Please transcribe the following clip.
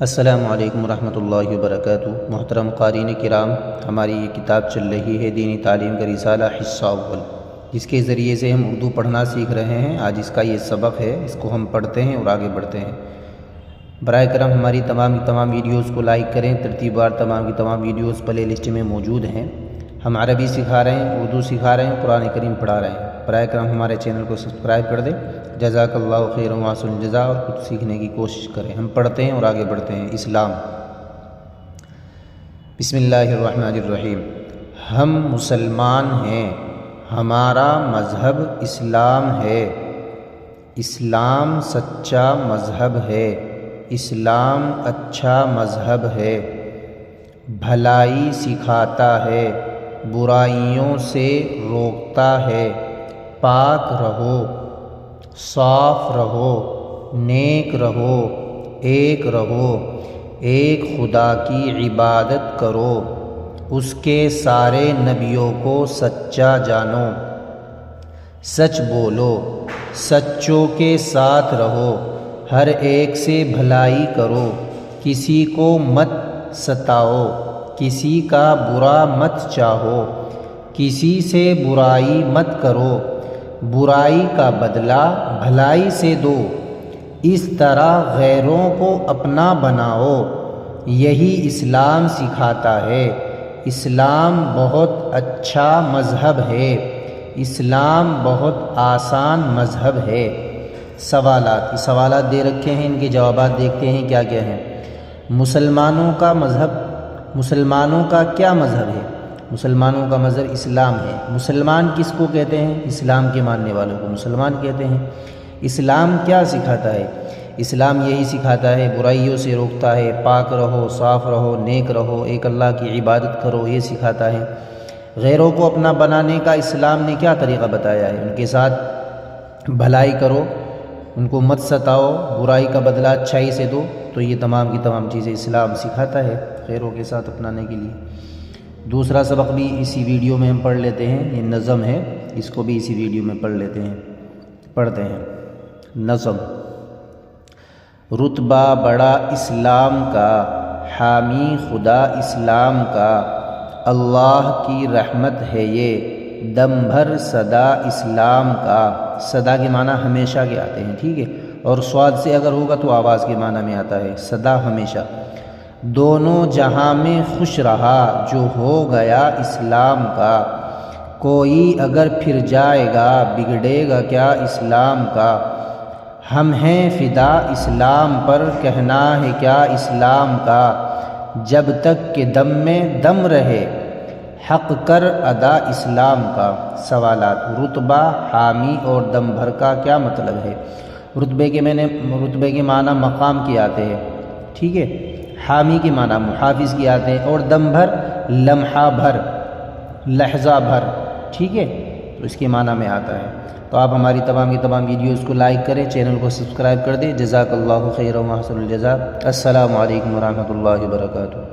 السلام علیکم ورحمۃ اللہ وبرکاتہ۔ محترم قارئین کرام، ہماری یہ کتاب چل رہی ہے دینی تعلیم کا رسالہ حصہ اول، جس کے ذریعے سے ہم اردو پڑھنا سیکھ رہے ہیں۔ آج اس کا یہ سبق ہے، اس کو ہم پڑھتے ہیں اور آگے بڑھتے ہیں۔ برائے کرم ہماری تمام ویڈیوز کو لائک کریں۔ ترتیب وار تمام ویڈیوز پلے لسٹ میں موجود ہیں۔ ہم عربی سکھا رہے ہیں، اردو سکھا رہے ہیں، قرآن کریم پڑھا رہے ہیں۔ برائے کرم ہمارے چینل کو سبسکرائب کر دیں۔ جزاک اللہ خیر و احسن الجزاء، اور کچھ سیکھنے کی کوشش کریں۔ ہم پڑھتے ہیں اور آگے بڑھتے ہیں۔ اسلام۔ بسم اللہ الرحمن الرحیم۔ ہم مسلمان ہیں، ہمارا مذہب اسلام ہے۔ اسلام سچا مذہب ہے، اسلام اچھا مذہب ہے۔ بھلائی سکھاتا ہے، برائیوں سے روکتا ہے۔ پاک رہو، صاف رہو، نیک رہو، ایک رہو، ایک خدا کی عبادت کرو، اس کے سارے نبیوں کو سچا جانو، سچ بولو، سچوں کے ساتھ رہو، ہر ایک سے بھلائی کرو، کسی کو مت ستاؤ، کسی کا برا مت چاہو، کسی سے برائی مت کرو، برائی کا بدلہ بھلائی سے دو، اس طرح غیروں کو اپنا بناؤ۔ یہی اسلام سکھاتا ہے۔ اسلام بہت اچھا مذہب ہے، اسلام بہت آسان مذہب ہے۔ سوالات دے رکھے ہیں، ان کے جوابات دیکھتے ہیں کیا کیا ہیں۔ مسلمانوں کا مذہب، مسلمانوں کا کیا مذہب ہے؟ مسلمانوں کا مذہب اسلام ہے۔ مسلمان کس کو کہتے ہیں؟ اسلام کے ماننے والوں کو مسلمان کہتے ہیں۔ اسلام کیا سکھاتا ہے؟ اسلام یہی سکھاتا ہے، برائیوں سے روکتا ہے، پاک رہو، صاف رہو، نیک رہو، ایک اللہ کی عبادت کرو، یہ سکھاتا ہے۔ غیروں کو اپنا بنانے کا اسلام نے کیا طریقہ بتایا ہے؟ ان کے ساتھ بھلائی کرو، ان کو مت ستاؤ، برائی کا بدلہ اچھائی سے دو۔ تو یہ تمام کی تمام چیزیں اسلام سکھاتا ہے غیروں کے ساتھ اپنانے کے لیے۔ دوسرا سبق بھی اسی ویڈیو میں ہم پڑھ لیتے ہیں، یہ نظم ہے، اس کو بھی اسی ویڈیو میں پڑھ لیتے ہیں، پڑھتے ہیں۔ نظم۔ رتبہ بڑا اسلام کا، حامی خدا اسلام کا، اللہ کی رحمت ہے یہ، دم بھر صدا اسلام کا۔ صدا کے معنی ہمیشہ کے آتے ہیں، ٹھیک ہے، اور صاد سے اگر ہوگا تو آواز کے معنی میں آتا ہے، صدا ہمیشہ۔ دونوں جہاں میں خوش رہا جو ہو گیا اسلام کا، کوئی اگر پھر جائے گا بگڑے گا کیا اسلام کا۔ ہم ہیں فدا اسلام پر، کہنا ہے کیا اسلام کا، جب تک کہ دم میں دم رہے، حق کر ادا اسلام کا۔ سوالات۔ رتبہ، حامی اور دم بھر کا کیا مطلب ہے؟ رتبے کے معنی مقام کے آتے ہیں، ٹھیک ہے، حامی کے معنی محافظ کے آتے ہیں، اور دم بھر لمحہ بھر، لحظہ بھر، ٹھیک ہے، تو اس کے معنی میں آتا ہے۔ تو آپ ہماری تمام ویڈیوز کو لائک کریں، چینل کو سبسکرائب کر دیں۔ جزاک اللہ خیر و احسن الجزاء۔ السلام علیکم ورحمۃ اللہ وبرکاتہ۔